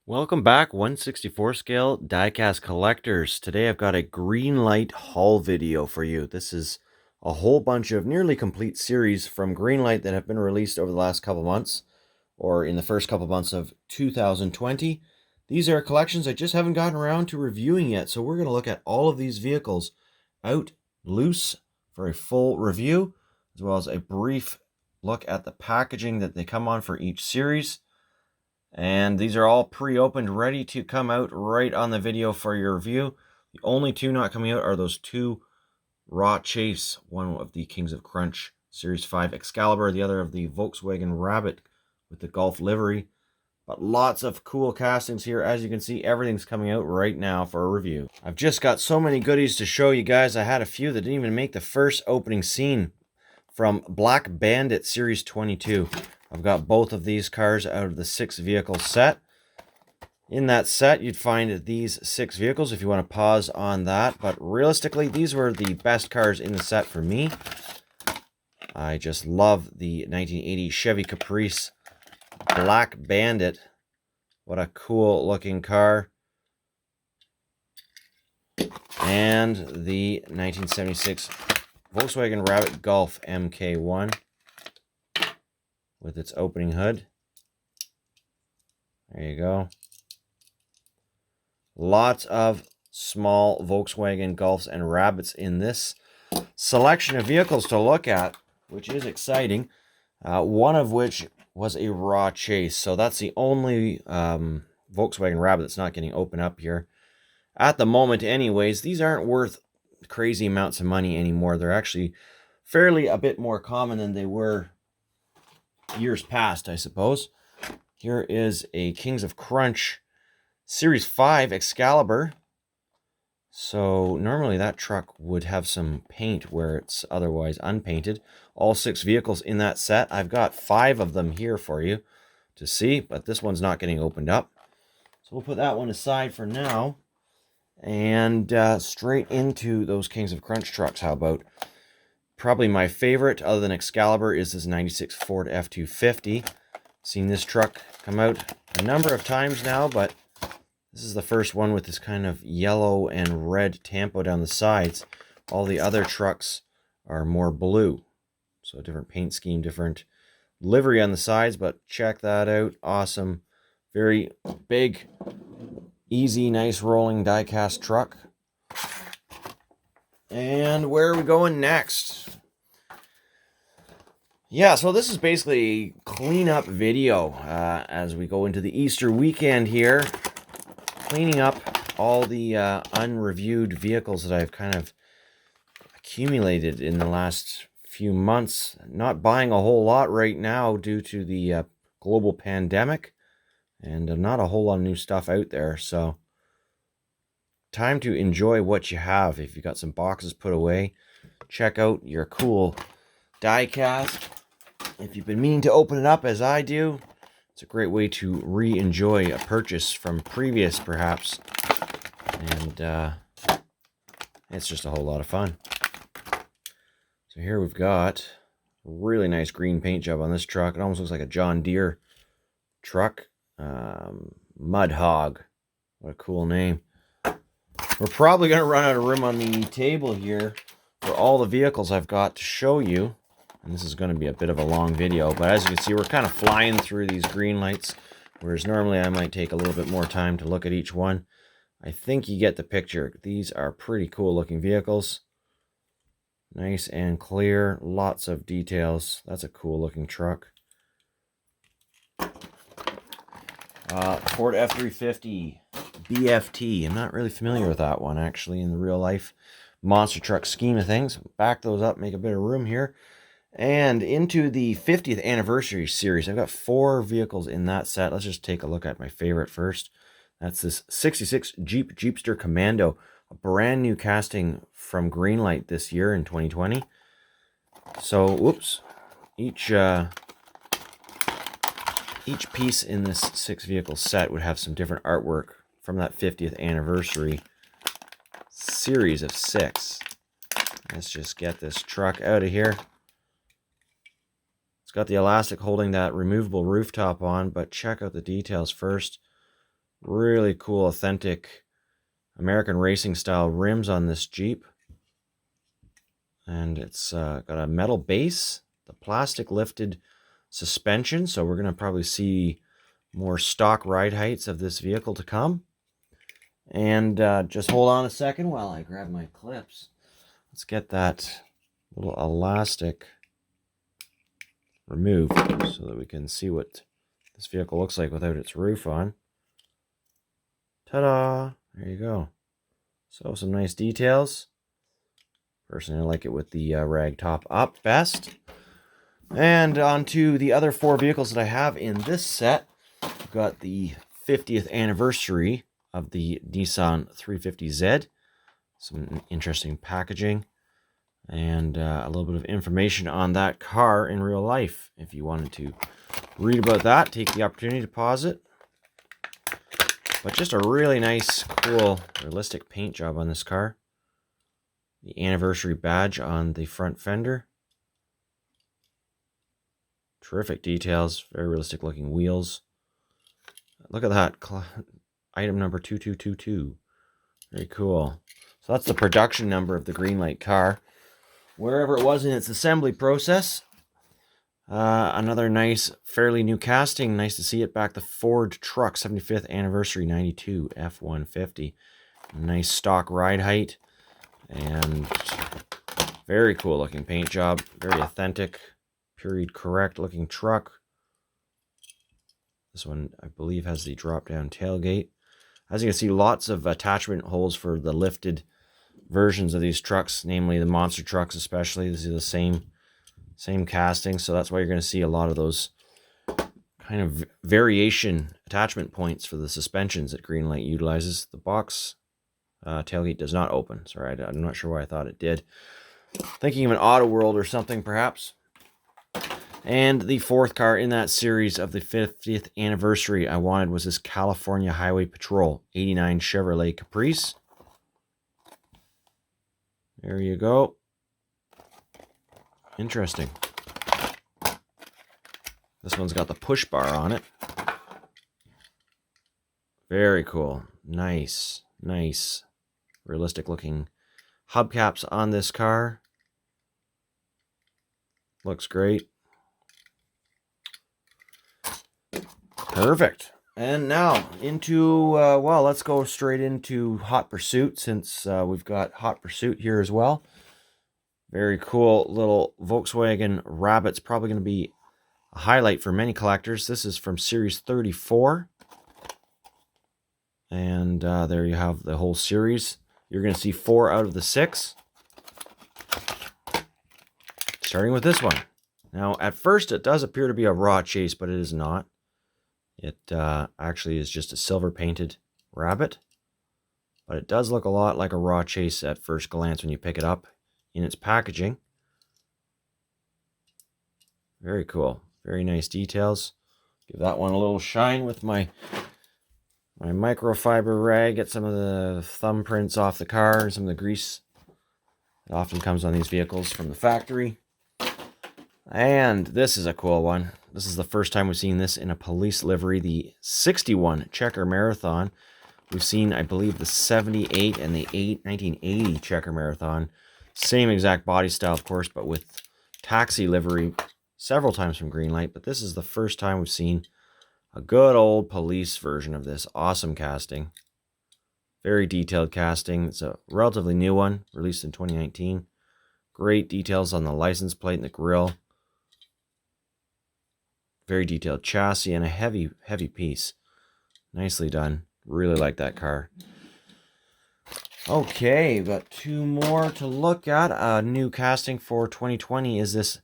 Welcome back, 1/64 scale diecast collectors. Today I've got a Greenlight haul video for you. This is a whole bunch of nearly complete series from Greenlight that have been released over the last couple months, or in the first couple months of 2020. These are collections I just haven't gotten around to reviewing yet, so we're going to look at all of these vehicles out loose for a full review, as well as a brief look at the packaging that they come on for each series. And these are all pre-opened, ready to come out right on the video for your review. The only two not coming out are those two Raw Chase, one of the Kings of Crunch Series 5 Excalibur, the other of the Volkswagen Rabbit with the Golf livery. But lots of cool castings here. As you can see, everything's coming out right now for a review. I've just got so many goodies to show you guys. I had a few that didn't even make the first opening scene from Black Bandit Series 22. I've got both of these cars out of the 6 vehicle set. In that set, you'd find these 6 vehicles if you want to pause on that. But realistically, these were the best cars in the set for me. I just love the 1980 Chevy Caprice Black Bandit. What a cool looking car. And the 1976 Volkswagen Rabbit Golf MK1 with its opening hood. There you go. Lots of small Volkswagen Golfs and Rabbits in this selection of vehicles to look at, which is exciting. One of which was a Raw Chase, so that's the only Volkswagen Rabbit that's not getting opened up here. At the moment anyways, these aren't worth crazy amounts of money anymore. They're actually fairly a bit more common than they were years past, I suppose. Here is a Kings of Crunch Series 5 Excalibur. So normally that truck would have some paint where it's otherwise unpainted. All 6 vehicles in that set. I've got 5 of them here for you to see, but this one's not getting opened up. So we'll put that one aside for now. And straight into those Kings of Crunch trucks. How about? Probably my favorite, other than Excalibur, is this 96 Ford F-250. Seen this truck come out a number of times now, but this is the first one with this kind of yellow and red tampo down the sides. All the other trucks are more blue. So a different paint scheme, different livery on the sides, but check that out. Awesome. Very big, easy, nice rolling die-cast truck. And where are we going next? Yeah, so this is basically a cleanup video as we go into the Easter weekend here. Cleaning up all the unreviewed vehicles that I've kind of accumulated in the last few months. Not buying a whole lot right now due to the global pandemic. And not a whole lot of new stuff out there, so time to enjoy what you have. If you got some boxes put away, check out your cool die-cast. If you've been meaning to open it up as I do, it's a great way to re-enjoy a purchase from previous, perhaps. And it's just a whole lot of fun. So here we've got a really nice green paint job on this truck. It almost looks like a John Deere truck. Mud Hog. What a cool name. We're probably going to run out of room on the table here for all the vehicles I've got to show you. And this is going to be a bit of a long video, but as you can see, we're kind of flying through these green lights, whereas normally I might take a little bit more time to look at each one. I think you get the picture. These are pretty cool looking vehicles. Nice and clear, lots of details. That's a cool looking truck. Ford F-350 BFT. I'm not really familiar with that one, actually, in the real life monster truck scheme of things. Back those up, make a bit of room here. And into the 50th anniversary series. I've got 4 vehicles in that set. Let's just take a look at my favorite first. That's this 66 Jeep Jeepster Commando. A brand new casting from Greenlight this year in 2020. So, whoops. Each piece in this 6 vehicle set would have some different artwork from that 50th anniversary series of 6. Let's just get this truck out of here. It's got the elastic holding that removable rooftop on, but check out the details first. Really cool, authentic American racing style rims on this Jeep. And it's got a metal base, the plastic lifted suspension. So we're going to probably see more stock ride heights of this vehicle to come. And just hold on a second while I grab my clips. Let's get that little elastic removed so that we can see what this vehicle looks like without its roof on. Ta-da! There you go. So some nice details. Personally, I like it with the rag top up best. And on to the other 4 vehicles that I have in this set. We've got the 50th anniversary of the Nissan 350Z. Some interesting packaging. And a little bit of information on that car in real life. If you wanted to read about that, take the opportunity to pause it. But just a really nice, cool, realistic paint job on this car. The anniversary badge on the front fender. Terrific details, very realistic looking wheels. Look at that, item number 2222. Very cool. So that's the production number of the Greenlight car. Wherever it was in its assembly process. Another nice, fairly new casting. Nice to see it back. The Ford truck, 75th anniversary, 92 F-150. Nice stock ride height. And very cool looking paint job. Very authentic, period correct looking truck. This one, I believe, has the drop down tailgate. As you can see, lots of attachment holes for the lifted versions of these trucks, namely the monster trucks especially. This is the same casting, so that's why you're going to see a lot of those kind of variation attachment points for the suspensions that Greenlight utilizes. The box tailgate does not open. Sorry, I'm not sure why I thought it did. Thinking of an Auto World or something, perhaps. And the 4th car in that series of the 50th anniversary I wanted was this California Highway Patrol 89 Chevrolet Caprice. There you go. Interesting. This one's got the push bar on it. Very cool. Nice, nice, realistic looking hubcaps on this car. Looks great. Perfect. And now into, well, let's go straight into Hot Pursuit, since we've got Hot Pursuit here as well. Very cool little Volkswagen Rabbit's probably going to be a highlight for many collectors. This is from Series 34. And there you have the whole series. You're going to see 4 out of the 6. Starting with this one. Now, at first, it does appear to be a raw chase, but it is not. It actually is just a silver painted rabbit. But it does look a lot like a raw chase at first glance when you pick it up in its packaging. Very cool. Very nice details. Give that one a little shine with my microfiber rag. Get some of the thumbprints off the car and some of the grease that often comes on these vehicles from the factory. And this is a cool one. This is the first time we've seen this in a police livery, the 61 Checker Marathon. We've seen, I believe, the 78 and the 1980 Checker Marathon. Same exact body style, of course, but with taxi livery several times from Greenlight. But this is the first time we've seen a good old police version of this. Awesome casting. Very detailed casting. It's a relatively new one, released in 2019. Great details on the license plate and the grille. Very detailed chassis and a heavy, heavy piece. Nicely done. Really like that car. Okay, we've got 2 more to look at. A new casting for 2020 is this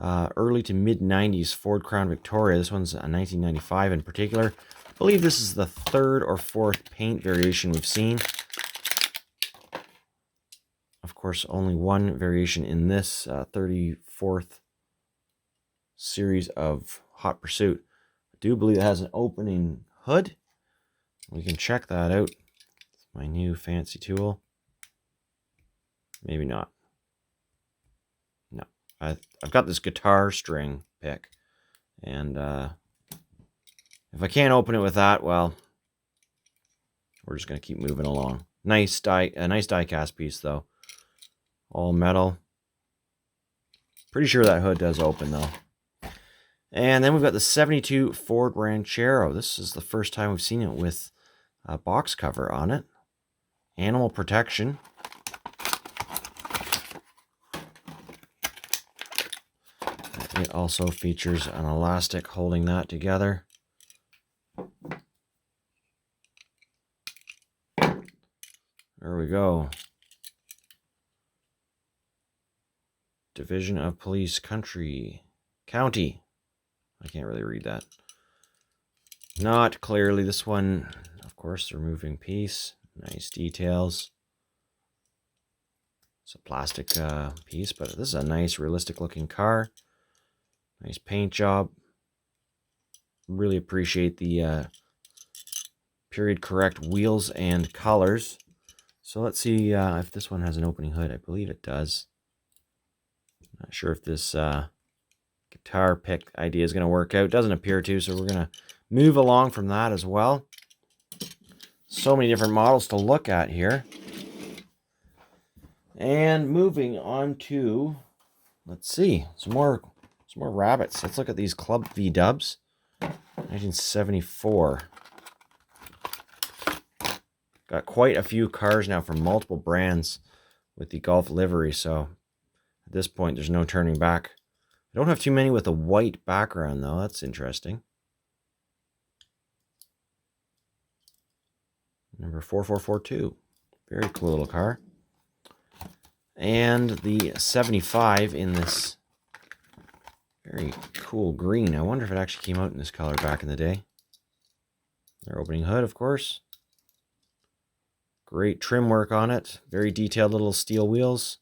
early to mid-90s Ford Crown Victoria. This one's a 1995 in particular. I believe this is the 3rd or 4th paint variation we've seen. Of course, only one variation in this 34th series of Hot Pursuit. I do believe it has an opening hood. We can check that out. It's my new fancy tool. Maybe not. No. I've got this guitar string pick. And if I can't open it with that, well, we're just going to keep moving along. A nice die cast piece, though. All metal. Pretty sure that hood does open, though. And then we've got the 72 Ford Ranchero. This is the first time we've seen it with a box cover on it. Animal protection. It also features an elastic holding that together. There we go. Division of Police County. I can't really read that. Not clearly. This one, of course, the removing piece. Nice details. It's a plastic piece, but this is a nice, realistic looking car. Nice paint job. Really appreciate the period correct wheels and colors. So let's see if this one has an opening hood. I believe it does. Not sure if this guitar pick idea is going to work out. Doesn't appear to, so we're going to move along from that as well. So many different models to look at here. And moving on to, let's see, some more rabbits. Let's look at these Club V Dubs, 1974. Got quite a few cars now from multiple brands with the Golf livery, so at this point there's no turning back. I don't have too many with a white background, though. That's interesting. Number 4442. Very cool little car. And the 75 in this very cool green. I wonder if it actually came out in this color back in the day. Their opening hood, of course. Great trim work on it. Very detailed little steel wheels.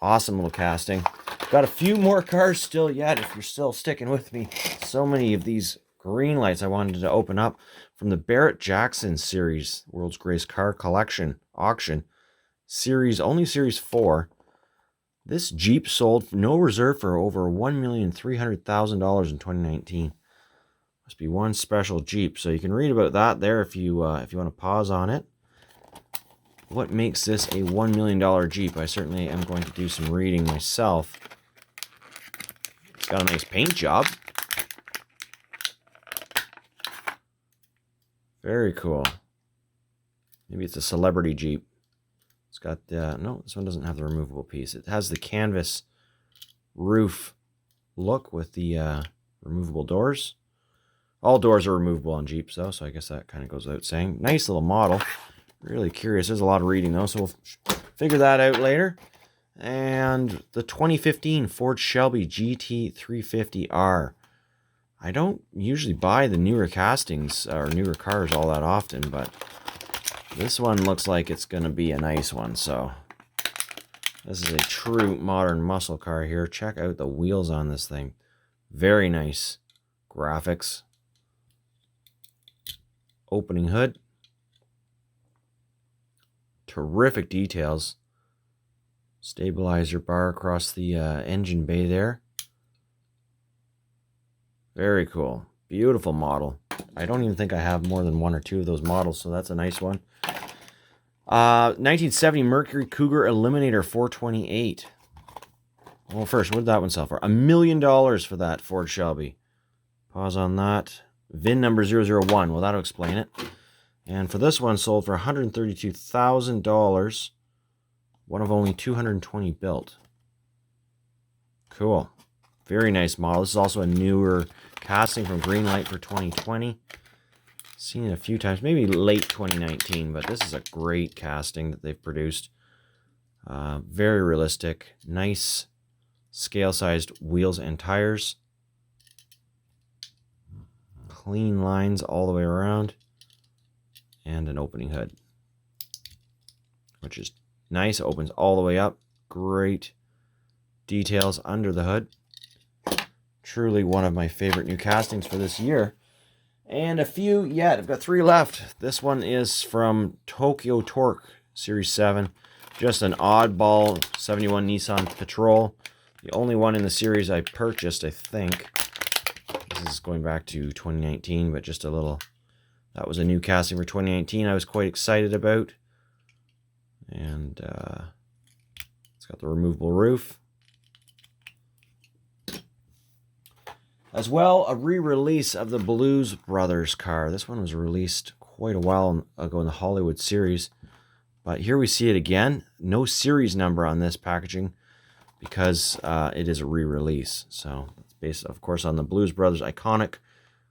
Awesome little casting. Got a few more cars still yet if you're still sticking with me. So many of these Greenlights I wanted to open up from the Barrett Jackson series, World's Greatest Car Collection Auction. Only Series 4. This Jeep sold no reserve for over $1,300,000 in 2019. Must be one special Jeep. So you can read about that there if you want to pause on it. What makes this a $1 million Jeep? I certainly am going to do some reading myself. It's got a nice paint job. Very cool. Maybe it's a celebrity Jeep. It's got the... no, this one doesn't have the removable piece. It has the canvas roof look with the removable doors. All doors are removable on Jeeps, though, so I guess that kind of goes without saying. Nice little model. Really curious. There's a lot of reading, though, so we'll figure that out later. And the 2015 Ford Shelby GT350R. I don't usually buy the newer castings or newer cars all that often, but this one looks like it's going to be a nice one. So this is a true modern muscle car here. Check out the wheels on this thing. Very nice graphics. Opening hood. Terrific details. Stabilizer bar across the engine bay there. Very cool. Beautiful model. I don't even think I have more than one or two of those models, so that's a nice one. 1970 Mercury Cougar Eliminator 428. Well, first, what did that one sell for? $1 million for that Ford Shelby. Pause on that. VIN number 001. Well, that'll explain it. And for this one, sold for $132,000. One of only 220 built. Cool. Very nice model. This is also a newer casting from Greenlight for 2020. Seen it a few times, maybe late 2019, but this is a great casting that they've produced. Very realistic. Nice scale-sized wheels and tires. Clean lines all the way around. And an opening hood, which is nice. It opens all the way up. Great details under the hood. Truly one of my favorite new castings for this year. And a few yet. I've got 3 left. This one is from Tokyo Torque Series 7. Just an oddball 71 Nissan Patrol. The only one in the series I purchased, I think. This This is going back to 2019, but just a little... That was a new casting for 2019 I was quite excited about. And it's got the removable roof. As well, a re-release of the Blues Brothers car. This one was released quite a while ago in the Hollywood series. But here we see it again. No series number on this packaging because it is a re-release. So it's based, of course, on the Blues Brothers iconic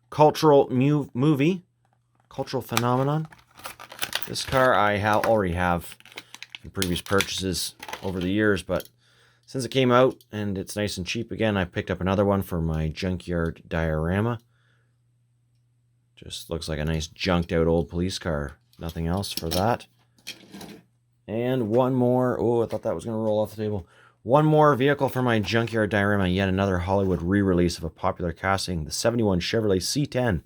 cultural movie, cultural phenomenon. This car I already have in previous purchases over the years, but since it came out and it's nice and cheap again, I picked up another one for my junkyard diorama. Just looks like a nice junked out old police car. Nothing else for that. And one more. Oh, I thought that was going to roll off the table. One more vehicle for my junkyard diorama. Yet another Hollywood re-release of a popular casting. The 71 Chevrolet C10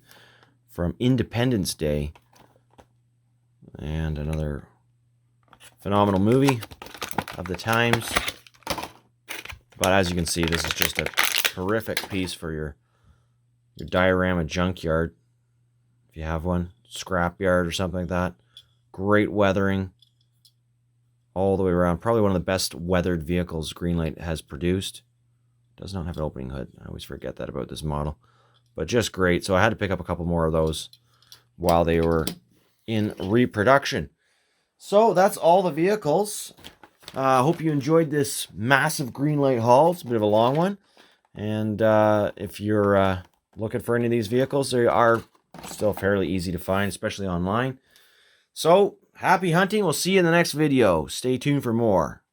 from Independence Day. And another phenomenal movie of the times. But as you can see, this is just a terrific piece for your diorama junkyard. If you have one, scrapyard or something like that. Great weathering all the way around. Probably one of the best weathered vehicles Greenlight has produced. Does not have an opening hood. I always forget that about this model. But just great. So I had to pick up a couple more of those while they were in reproduction. So that's all the vehicles. I hope you enjoyed this massive Greenlight haul. It's a bit of a long one. And if you're looking for any of these vehicles, they are still fairly easy to find, especially online. So, happy hunting. We'll see you in the next video. Stay tuned for more.